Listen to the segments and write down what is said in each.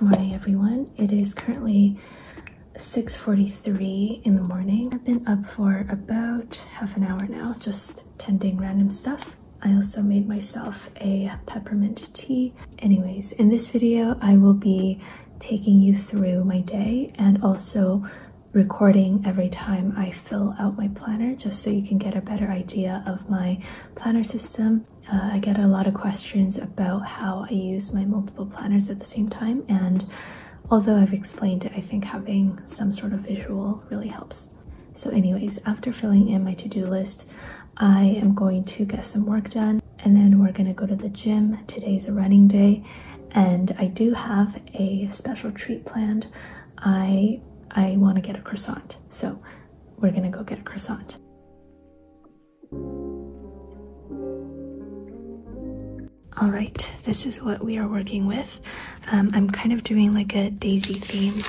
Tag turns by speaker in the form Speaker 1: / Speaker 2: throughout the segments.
Speaker 1: morning, everyone. It is currently 6:43 in the morning. I've been up for about half an hour now, just tending random stuff. I also made myself a peppermint tea. Anyways, in this video, I will be taking you through my day and also recording every time I fill out my planner, just so you can get a better idea of my planner system. I get a lot of questions about how I use my multiple planners at the same time, and although I've explained it, I think having some sort of visual really helps. So anyways, after filling in my to-do list, I am going to get some work done, and then we're gonna go to the gym. Today's a running day, and I do have a special treat planned. I want to get a croissant, so we're gonna go get a croissant. All right, this is what we are working with. I'm kind of doing like a daisy theme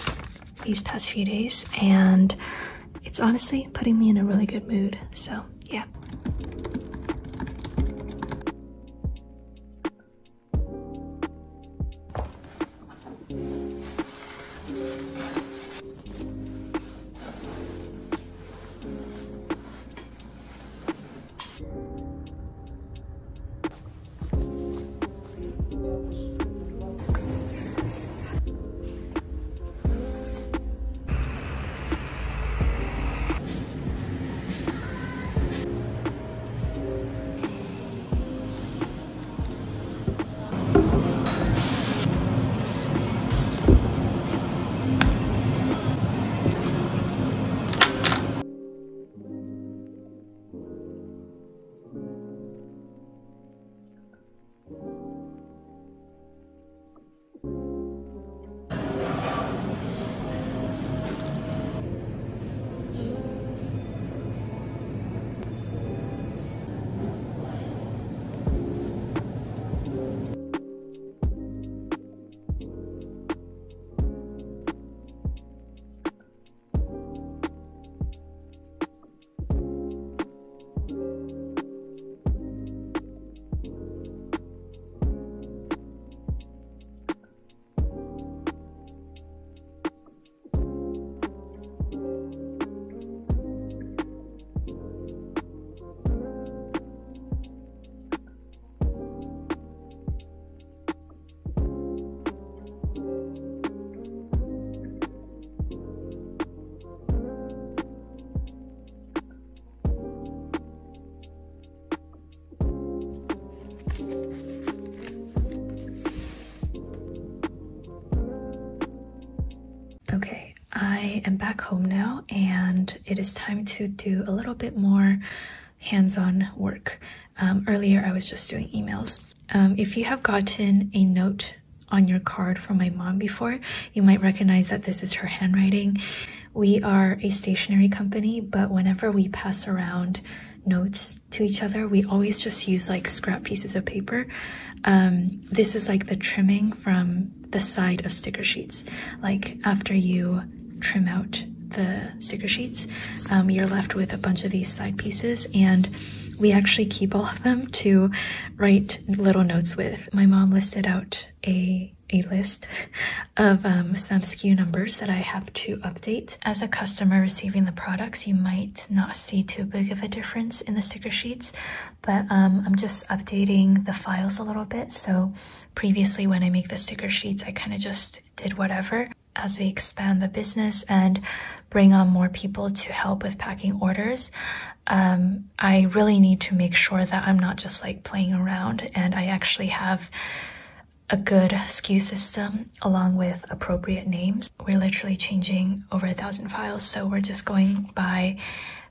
Speaker 1: these past few days, and it's honestly putting me in a really good mood, so yeah. Okay, I am back home now, and it is time to do a little bit more hands-on work. Earlier I was just doing emails. If you have gotten a note on your card from my mom before, you might recognize that this is her handwriting. We are a stationery company, but whenever we pass around notes to each other, we always just use like scrap pieces of paper. This is like the trimming from the side of sticker sheets. Like after you trim out the sticker sheets, you're left with a bunch of these side pieces, and we actually keep all of them to write little notes with. My mom listed out a list of some SKU numbers that I have to update. As a customer receiving the products, you might not see too big of a difference in the sticker sheets, but I'm just updating the files a little bit. So previously when I make the sticker sheets, I kind of just did whatever. As we expand the business and bring on more people to help with packing orders, I really need to make sure that I'm not just like playing around, and I actually have a good SKU system along with appropriate names. We're literally changing over 1,000 files, so we're just going by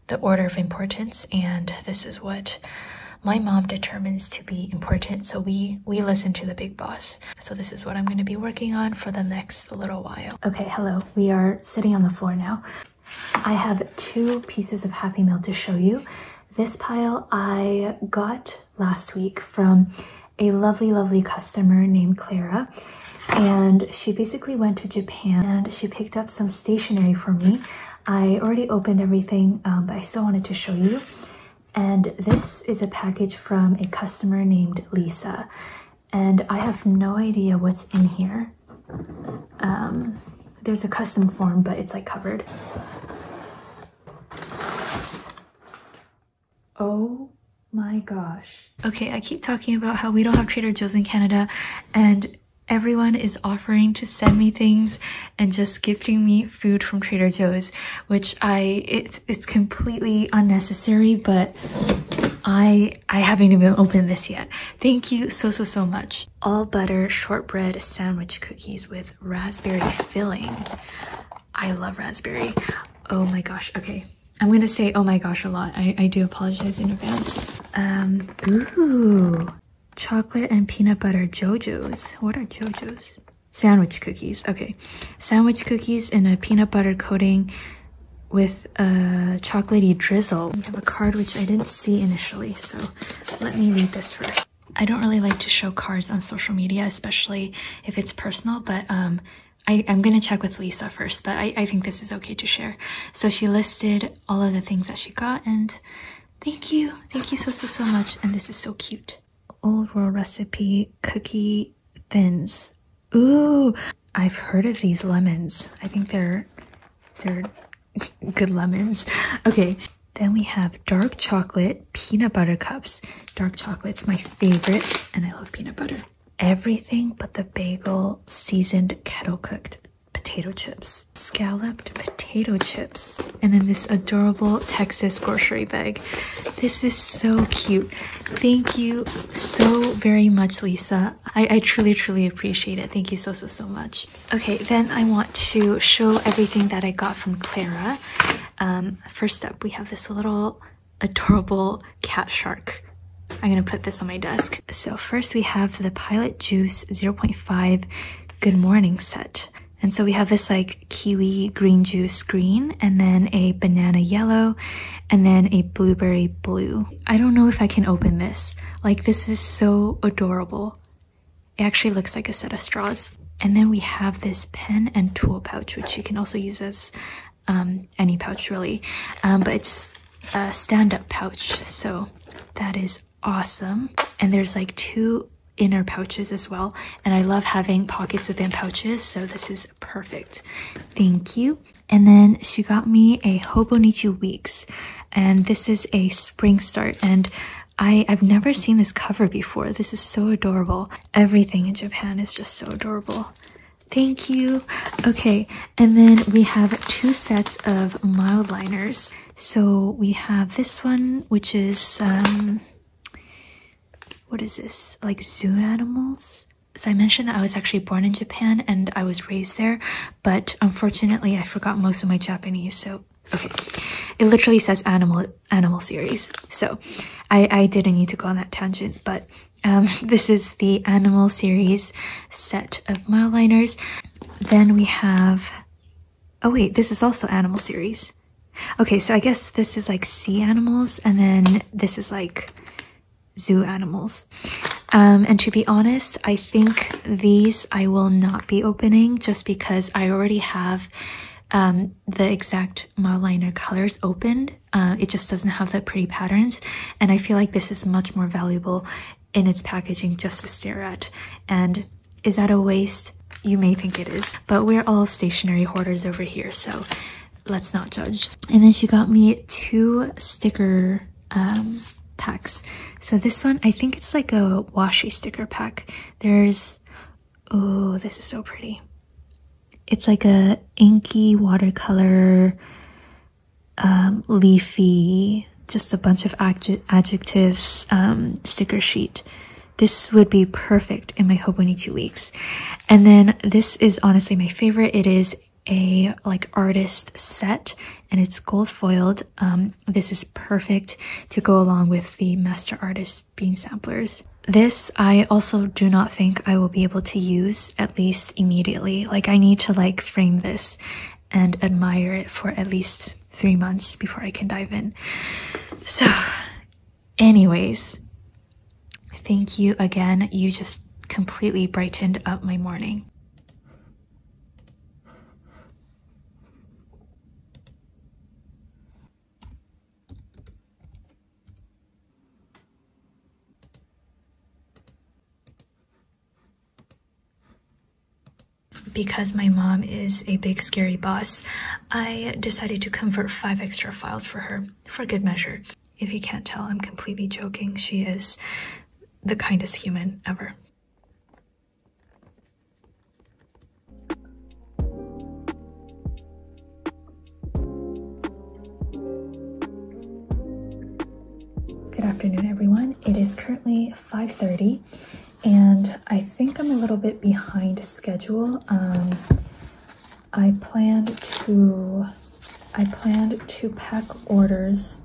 Speaker 1: the order of importance, and this is what my mom determines to be important, so we listen to the big boss. So this is what I'm going to be working on for the next little while. Okay, hello. We are sitting on the floor now. I have 2 pieces of Happy Meal to show you. This pile I got last week from a lovely customer named Clara, and she basically went to Japan and she picked up some stationery for me. I already opened everything, but I still wanted to show you. And this is a package from a customer named Lisa, and I have no idea what's in here. there's a custom form, but it's like covered. Oh my gosh. Okay, I keep talking about how we don't have Trader Joe's in Canada, and everyone is offering to send me things and just gifting me food from Trader Joe's, which it's completely unnecessary, but I haven't even opened this yet. Thank you so much. All butter shortbread sandwich cookies with raspberry filling. I love raspberry. Oh my gosh. Okay, I'm gonna say oh my gosh a lot. I do apologize in advance. Ooh, chocolate and peanut butter JoJo's. What are JoJo's? Sandwich cookies. Okay, sandwich cookies in a peanut butter coating with a chocolatey drizzle. We have a card which I didn't see initially, so let me read this first. I don't really like to show cards on social media, especially if it's personal, but I'm gonna check with Lisa first, but I think this is okay to share. So she listed all of the things that she got, and thank you so much. And this is so cute. Old World Recipe cookie thins. Ooh, I've heard of these lemons. I think they're good lemons. Okay, then we have dark chocolate peanut butter cups. Dark chocolate's my favorite, and I love peanut butter. Everything but the bagel seasoned kettle cooked potato chips. Scalloped potato chips. And then this adorable Texas grocery bag. This is so cute. Thank you so very much, Lisa. I truly appreciate it. Thank you so much. Okay, then I want to show everything that I got from Clara. First up, we have this little adorable cat shark. I'm gonna put this on my desk. So first we have the Pilot Juice 0.5 Good Morning set. And so we have this like kiwi green juice green, and then a banana yellow, and then a blueberry blue. I don't know if I can open this. Like, this is so adorable. It actually looks like a set of straws. And then we have this pen and tool pouch, which you can also use as any pouch really. But it's a stand-up pouch, so that is awesome. And there's like 2 inner pouches as well, and I love having pockets within pouches, so this is perfect. Thank you. And then she got me a Hobonichi Weeks, and this is a spring start, and I've never seen this cover before. This is so adorable. Everything in Japan is just so adorable. Thank you. Okay, and then we have 2 sets of Mildliners. So we have this one, which is what is this? Like zoo animals? So I mentioned that I was actually born in Japan and I was raised there, but unfortunately I forgot most of my Japanese, so okay. It literally says animal series, so I didn't need to go on that tangent, but this is the animal series set of Mildliners. Then we have, oh wait, this is also animal series. Okay, so I guess this is like sea animals, and then this is like zoo animals. And to be honest, I think these I will not be opening, just because I already have the exact Mildliner colors opened. It just doesn't have the pretty patterns, and I feel like this is much more valuable in its packaging just to stare at. And is that a waste? You may think it is, but we're all stationery hoarders over here, so let's not judge. And then she got me 2 sticker packs. So this one, I think it's like a washi sticker pack. There's, oh, this is so pretty. It's like a inky watercolor, leafy, just a bunch of adjectives sticker sheet. This would be perfect in my Hobonichi Weeks. And then this is honestly my favorite. It is a like artist set, and it's gold foiled. This is perfect to go along with the master artist bean samplers. This I also do not think I will be able to use, at least immediately. Like, I need to like frame this and admire it for at least 3 months before I can dive in. So anyways, thank you again. You just completely brightened up my morning. because my mom is a big scary boss, I decided to convert 5 extra files for her, for good measure. If you can't tell, I'm completely joking. She is the kindest human ever. Good afternoon, everyone. It is currently 5:30, and I think I'm a little bit behind schedule. I planned to pack orders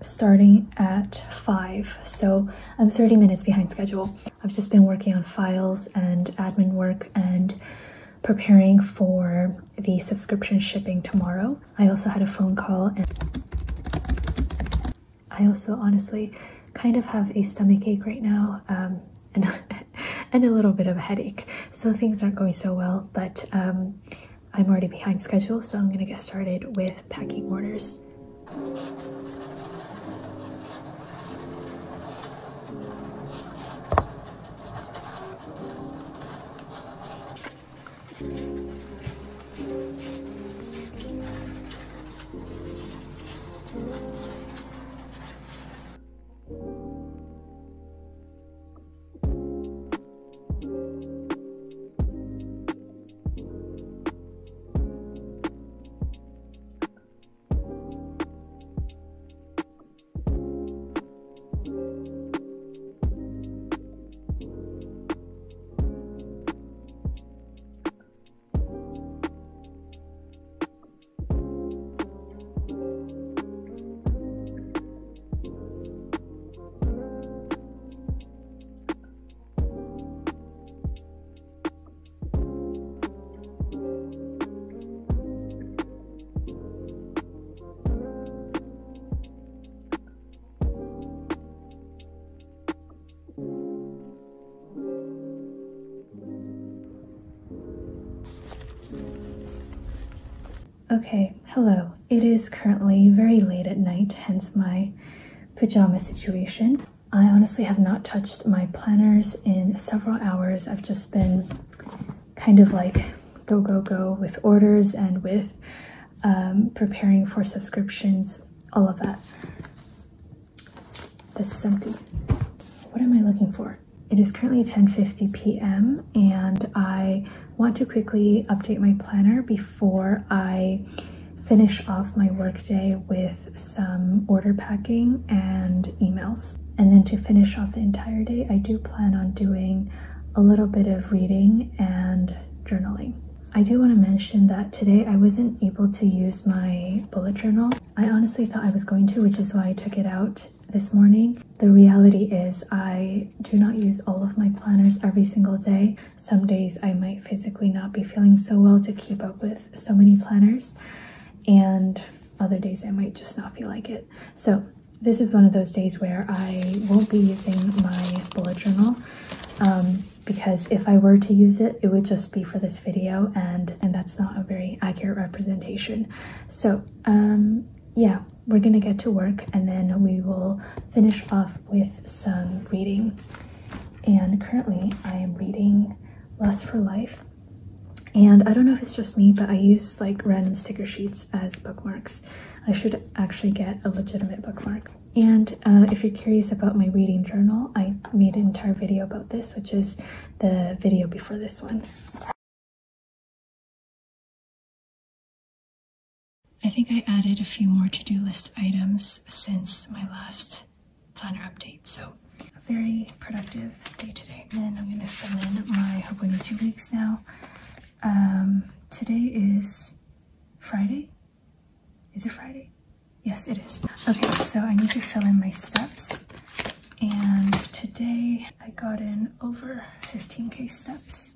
Speaker 1: starting at 5, so I'm 30 minutes behind schedule. I've just been working on files and admin work and preparing for the subscription shipping tomorrow. I also had a phone call, and I also honestly kind of have a stomach ache right now, and a little bit of a headache. So things aren't going so well, but I'm already behind schedule, so I'm gonna get started with packing orders. Okay, hello. It is currently very late at night, hence my pajama situation. I honestly have not touched my planners in several hours. I've just been kind of like go with orders and with preparing for subscriptions, all of that. This is empty. What am I looking for? It is currently 10:50 p.m. and I want to quickly update my planner before I finish off my workday with some order packing and emails. And then to finish off the entire day, I do plan on doing a little bit of reading and journaling. I do want to mention that today I wasn't able to use my bullet journal. I honestly thought I was going to, which is why I took it out this morning. The reality is I do not use all of my planners every single day. Some days I might physically not be feeling so well to keep up with so many planners, and other days I might just not feel like it. So this is one of those days where I won't be using my bullet journal, because if I were to use it, it would just be for this video, and that's not a very accurate representation. So yeah, we're gonna get to work and then we will finish off with some reading. And currently I am reading Lust for Life, and I don't know if it's just me, but I use like random sticker sheets as bookmarks. I should actually get a legitimate bookmark. And if you're curious about my reading journal, I made an entire video about this, which is the video before this one. I think I added a few more to-do list items since my last planner update, so a very productive day today. And I'm gonna fill in my Hobonichi weeks now. Today is Friday? Is it Friday? Yes, it is. Okay, so I need to fill in my steps. And today I got in over 15K steps.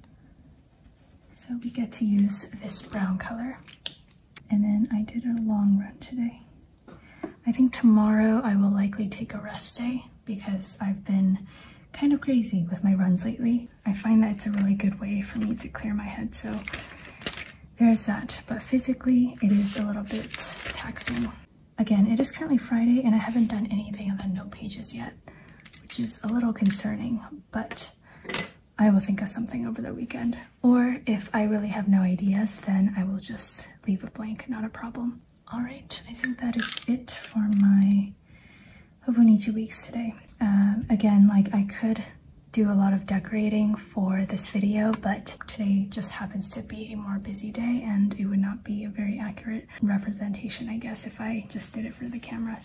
Speaker 1: So we get to use this brown color. And then I did a long run today. I think tomorrow I will likely take a rest day because I've been kind of crazy with my runs lately. I find that it's a really good way for me to clear my head, so there's that. But physically, it is a little bit taxing. Again, it is currently Friday and I haven't done anything on the note pages yet, which is a little concerning, but I will think of something over the weekend. Or if I really have no ideas, then I will just leave it blank, not a problem. All right, I think that is it for my Hobonichi weeks today. Again, like I could do a lot of decorating for this video, but today just happens to be a more busy day and it would not be a very accurate representation, I guess, if I just did it for the camera.